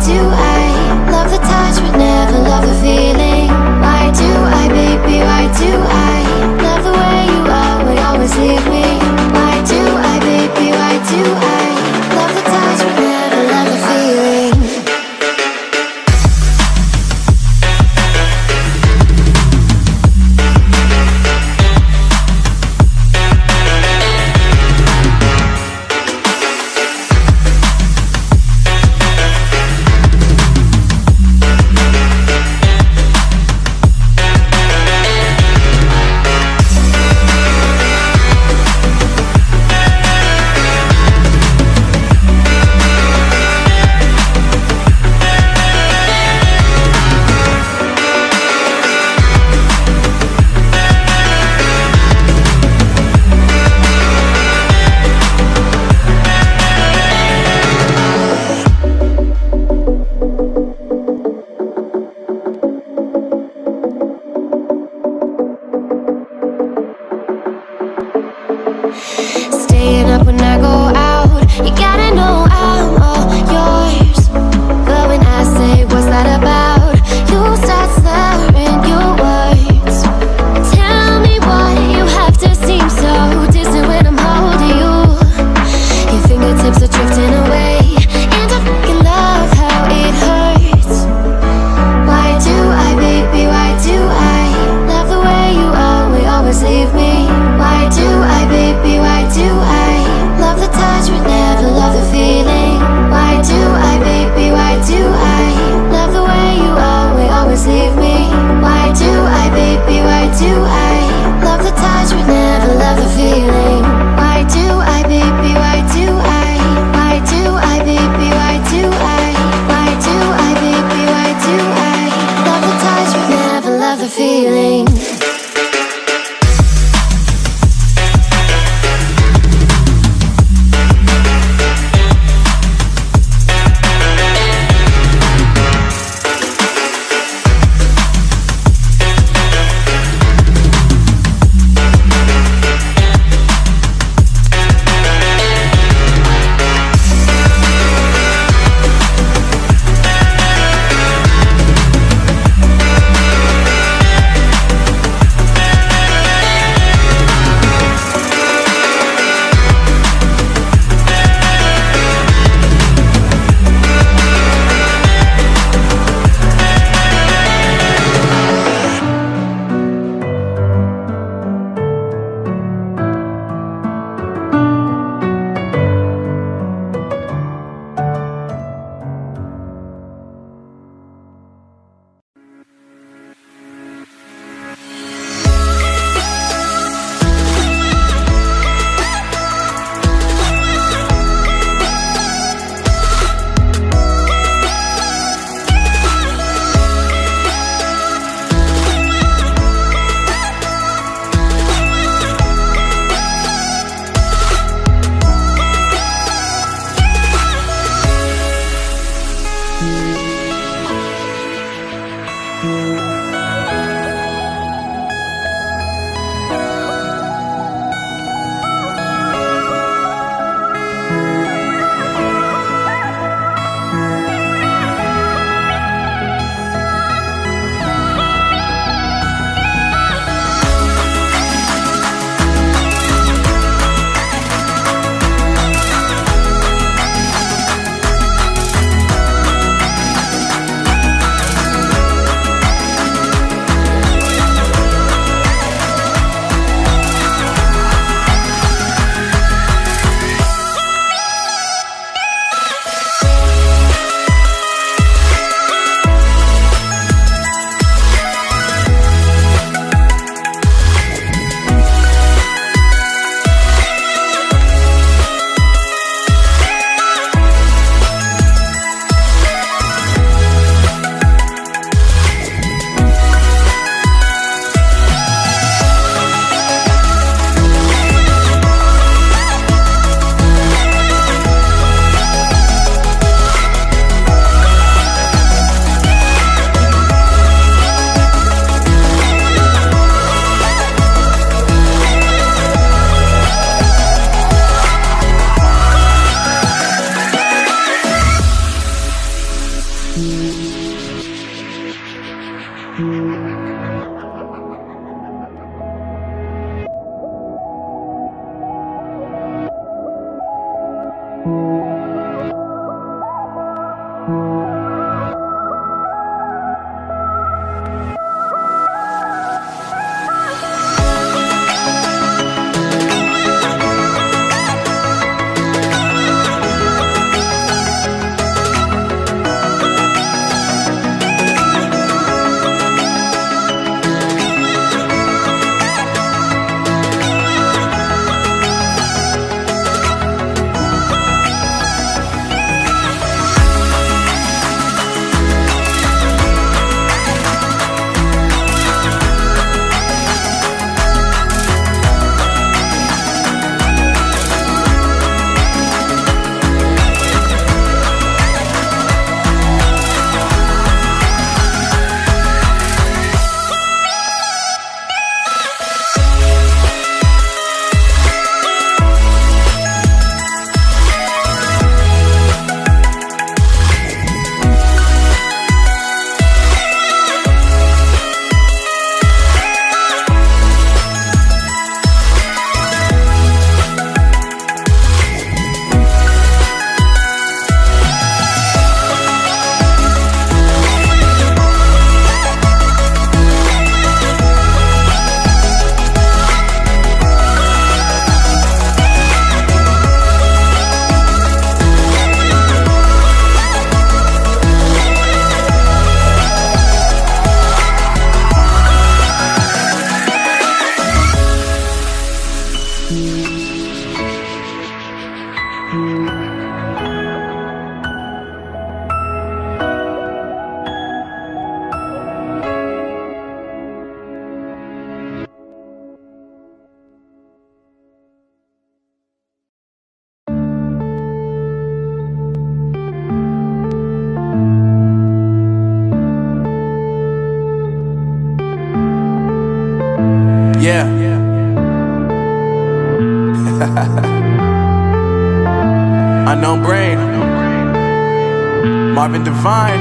do I love the touch but never love the feeling? Why do I, baby, why do I love the way you are but always leave me? Why do I, baby, why do I love the touch but never love the feeling? Yeah. Unknown Brain, Marvin Devine.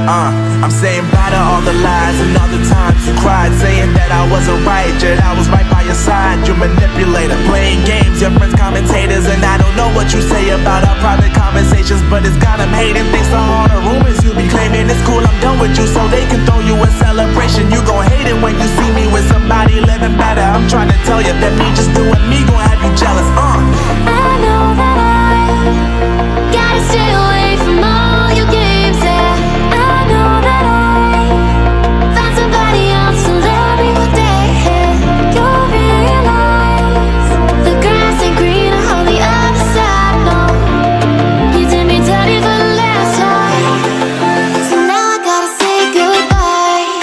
I'm saying bye to all the lies and all the times you cried, saying that I wasn't right, yet I was right by your side. You manipulator, playing games, your friends commentators, and I don't know what you say about our private conversations, but it's got them hating. Thanks to all the rumors you be claiming, it's cool, I'm done with you, so they can throw you a celebration. You gon' hate it when you see me with somebody living better. I'm trying to tell you that me just doing me gon' have you jealous. I know that I gotta stay away from all your games, yeah. I know that I found somebody else to love me one day, yeah. You'll realize the grass ain't greener on the other side, no. You did me dirty for the last time, so now I gotta say goodbye.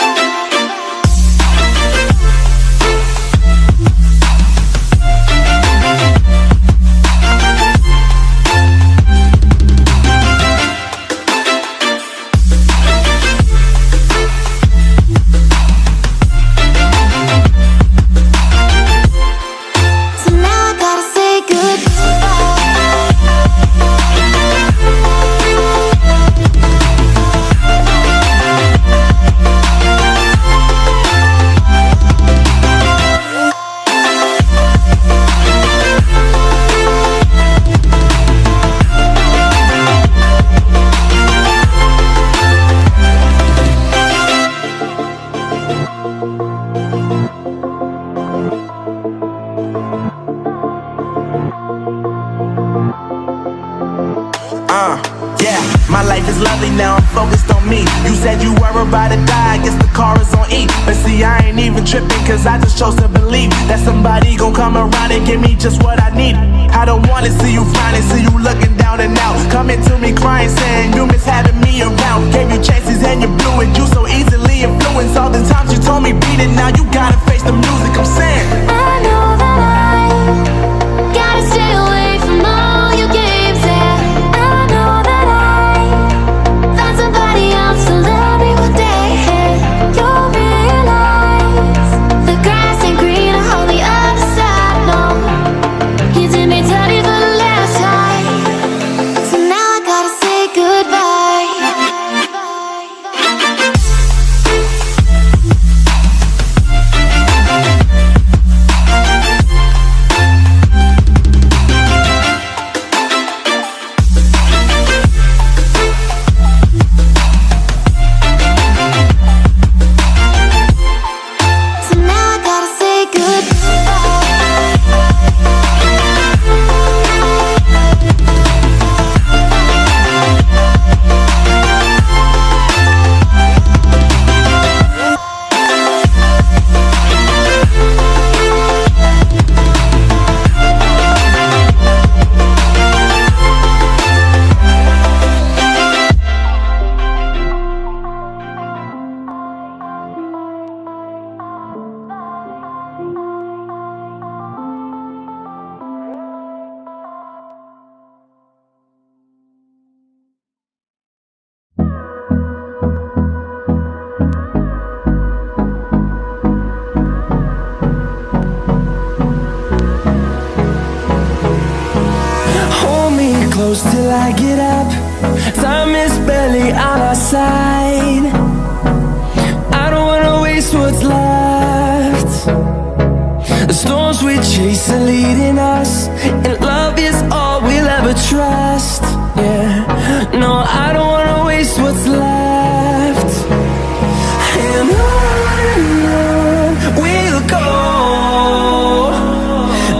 So now I gotta say goodbye. Yeah, my life is lovely now, I'm focused on me. You said you were about to die, I guess the car is on E. But see, I ain't even tripping, cause I just chose to believe that somebody gon' come around and give me just what I need. I don't wanna see you frowning, see you looking down and out, coming to me crying, saying you miss having me around. Gave you chances and you blew it, you so easily influenced. All the times you told me beat it, now you gotta face the music. I'm saying I know that I gotta stay away from all your games, yeah. I know that I found somebody else to love me one day, yeah. You'll realize the grass ain't greener on the other side, no. You did me dirty for the last time, so now I gotta say goodbye. close till I get up. Time is barely on our side. I don't wanna waste what's left. The storms we chase are leading us, and love is all we'll ever trust. Yeah, no, I don't wanna waste what's left. And on we'll go,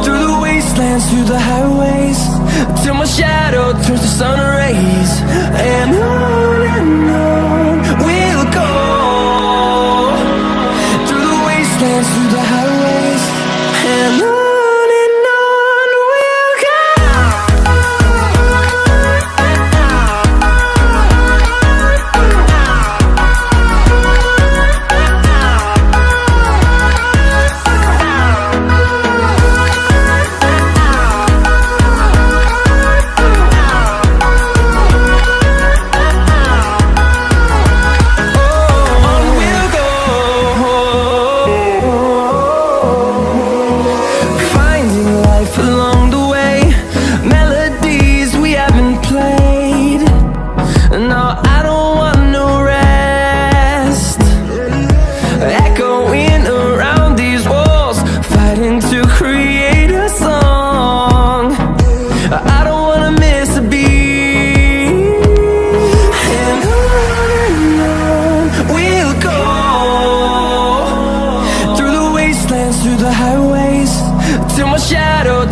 through the wastelands, through the highways, till my shadow turns to sun rays. And on we'll go, through the wastelands, through the highways, and on we'll go.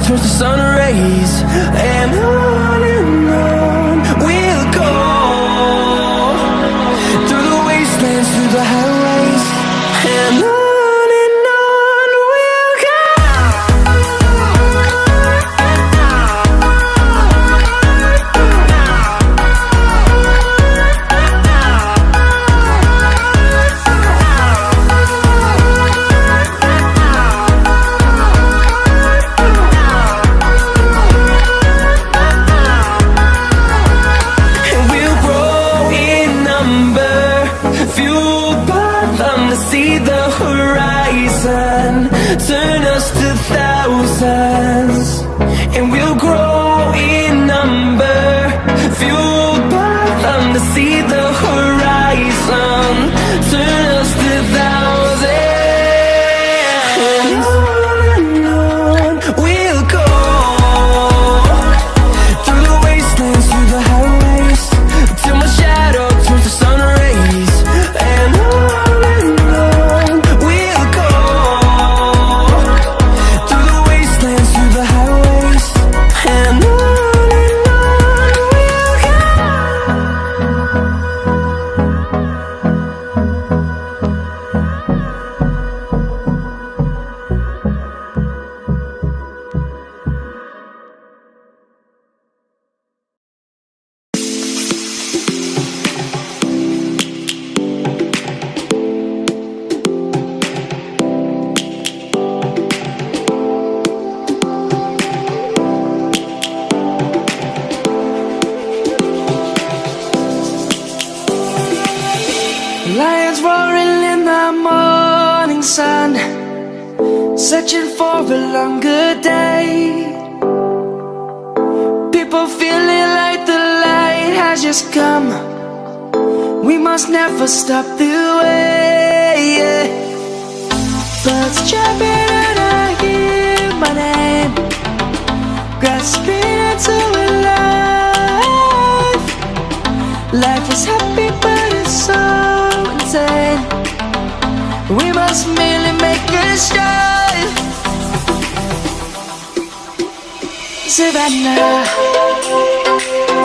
Turns to sun rays, and on we'll go, through the wastelands, through the highways, and on we'll go. Turn us to thousands, and we'll grow in number, fueled by them to see the horizon. Turn us to thousands, and on we'll go, through the wastelands, through the highways, till my shadow turns to sun rays, and on we'll go. Lions roaring in the morning sun, searching for a longer day. People feeling like the light has just come. We must never stop the way. Birds chirping and I hear my name, grasping into a life. Life is happy but it's so insane. We must merely make a start. Savannah,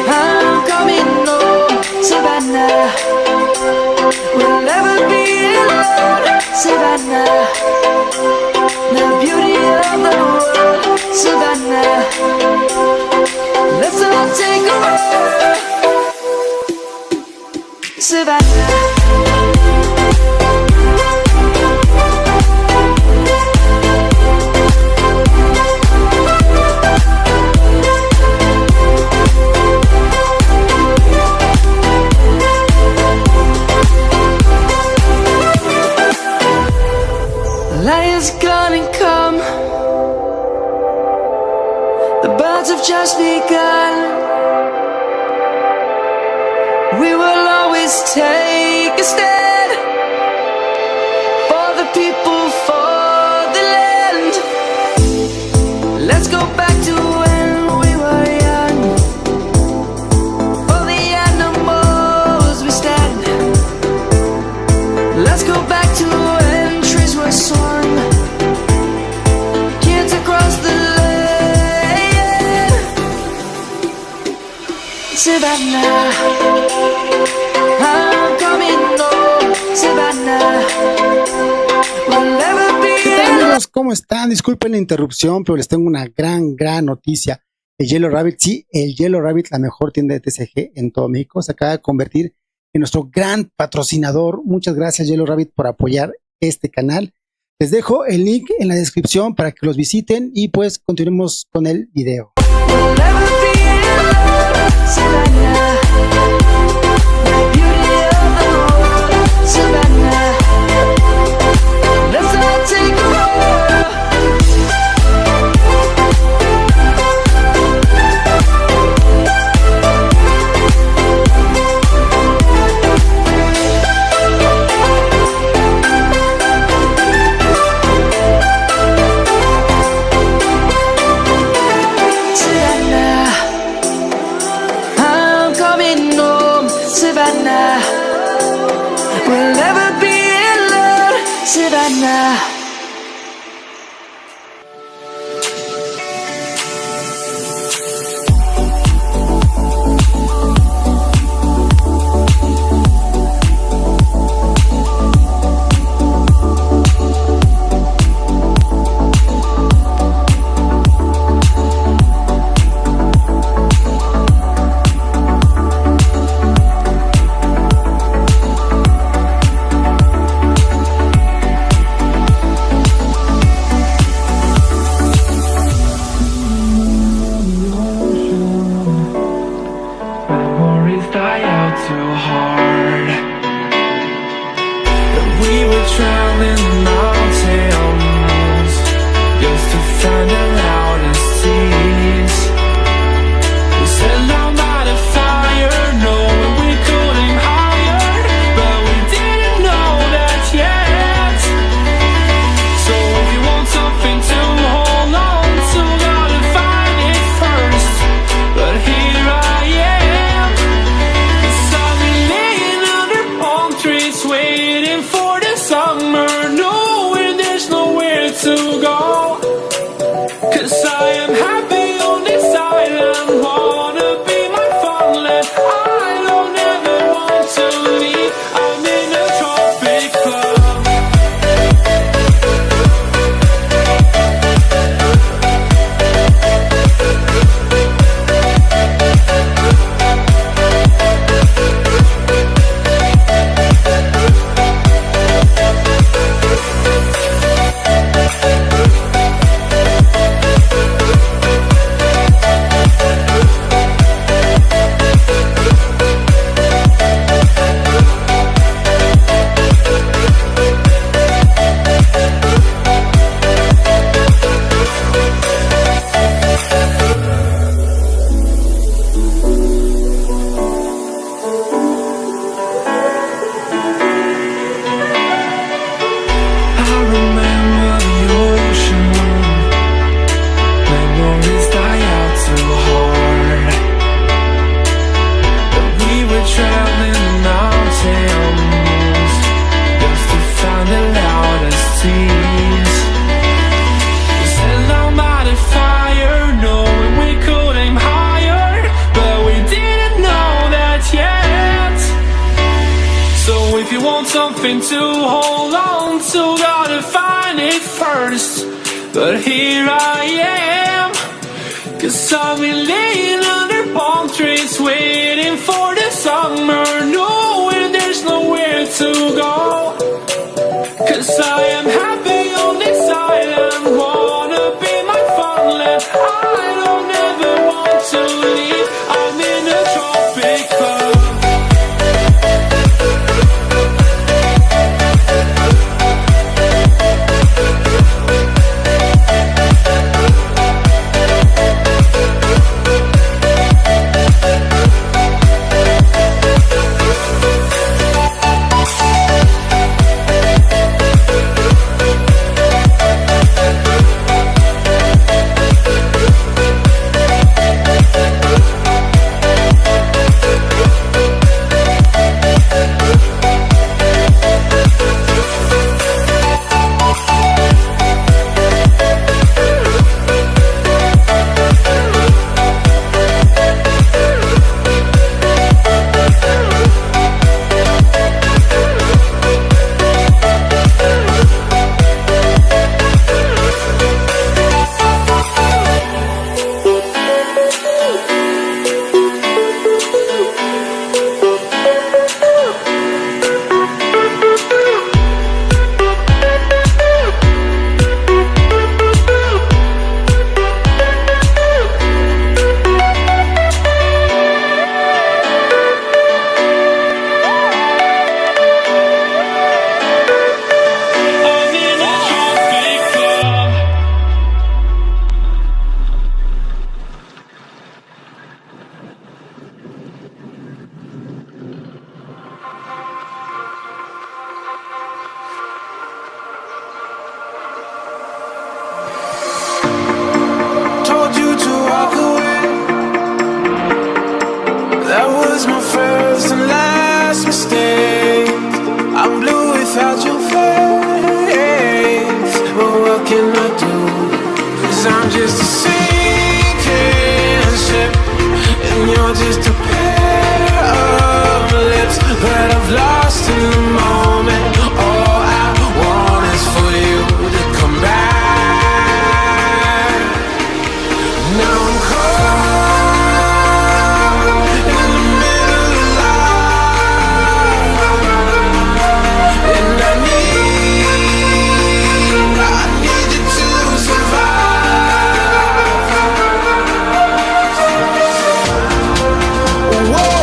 I'm coming home. Savannah, we'll never be alone. Savannah, the beauty of the world. Savannah, let's all take a walk. Savannah. Lion's gonna come. The birds have just begun. We will always take a stand for the people, for the land. Let's go back to when we were young. For the animals we stand. Let's go back to when trees were swung. Kids across the land. Savannah, I'm coming home. Savannah, we'll never be. ¿Qué tal, amigos? ¿Cómo están? Disculpen la interrupción, pero les tengo una gran noticia. El Yellow Rabbit, sí, el Yellow Rabbit, la mejor tienda de TCG en todo México, se acaba de convertir en nuestro gran patrocinador. Muchas gracias, Yellow Rabbit, por apoyar este canal. Les dejo el link en la descripción para que los visiten y pues continuemos con el video. We'll never be alone. Savannah, the beauty of the world. Savannah, let's all take a walk. Savannah, I'm coming home. Savannah, we'll never be alone. Savannah. Memories die out too hard. And we were traveling the mountains just to find the loudest seas. We set down by the fire, knowing we could aim higher, but we didn't know that yet. So if you want something to hold on to, gotta find it first. But here I am, 'cause I've been laying under palm trees, waiting for the summer, knowing there's nowhere to go. 'Cause I am happy on this island, wanna be my farmland. I don't ever want to leave, I'm in a tropic club. I remember the ocean, memories die out too hard. But we were traveling the mountains just to find the loudest seas. We sat down by the fire, knowing we could aim higher, but we didn't know that yet. So if you want something to hold on to, gotta find it first. But here I am, 'cause I've been laying under palm trees, waiting for the summer, knowing there's nowhere to go. 'Cause I am happy on this island, wanna be my farmland. I don't ever want to leave, I'm in a tropic club. just a pair of lips that I've lost in the moment. All I want is for you to come back. Now I'm caught in the middle of life, and I need you to survive. Whoa,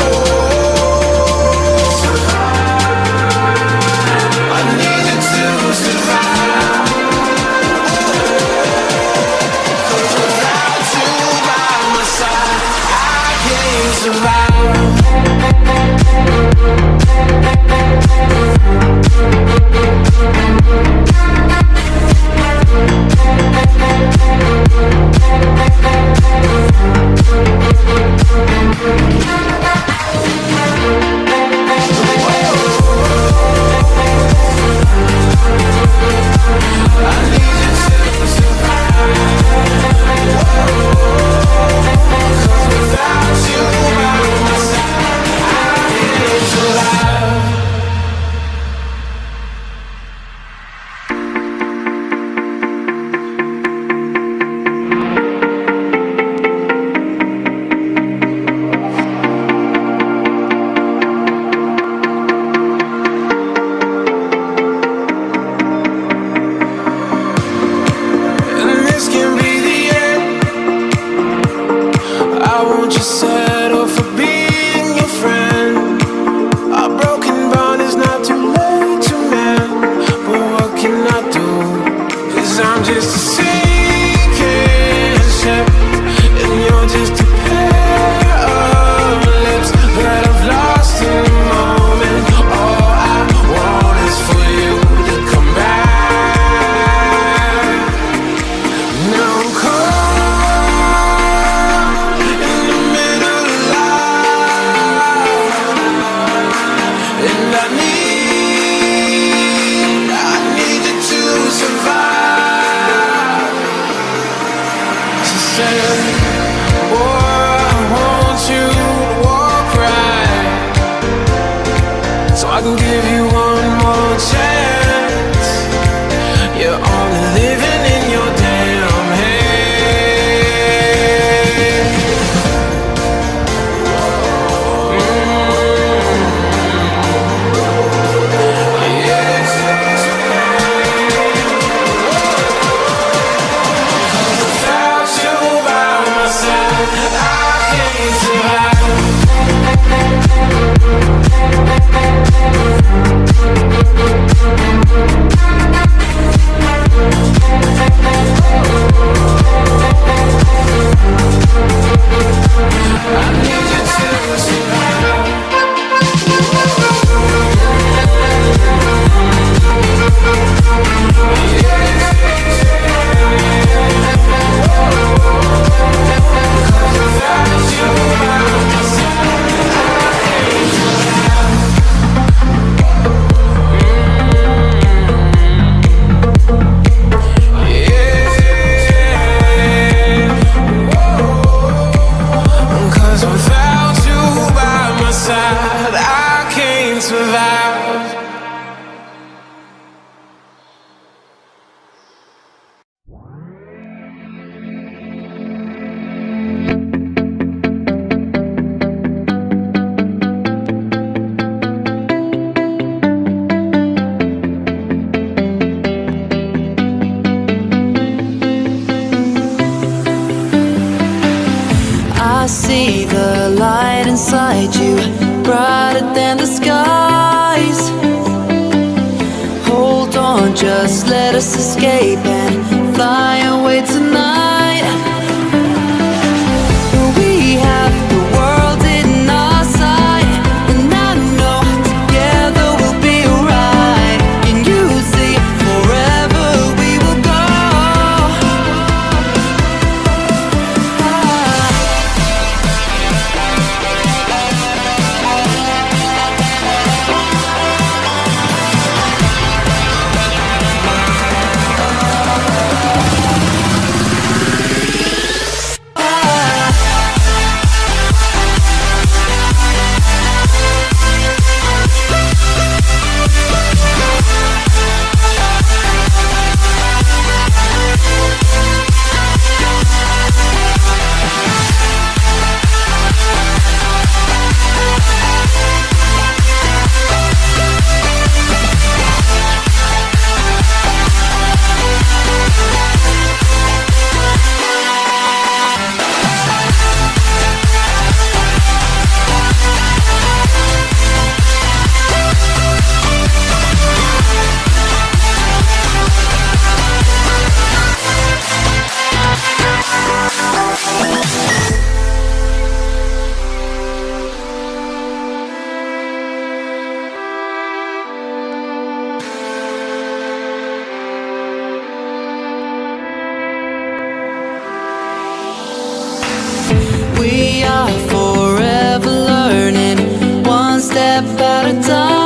I need you to survive. 'Cause without you by my side, I can't survive. I need you to survive. 'Cause without you by my side, I can't survive. And this can be the end. I won't just settle for being your friend. Our broken bond is not too late to mend. But what can I do? 'Cause I'm just a sinking ship, and you're just a pair of lips that I've lost in the moment. All I want is for you to come back. Now I'm caught in the middle of life, and I need you to survive. She said, boy, I want you to walk right, so I can give you one more chance. You're only living in your damn head. Yes. Without you by my side, I can't survive. I need you to survive. Without you by my side, I can't survive. Cause without you by my side, I can't survive. I see the light inside you, brighter than the skies. Hold on, just let us escape and fly away tonight. We have the world in our sight, and I know together we'll be alright. Can you see forever we will go? our time.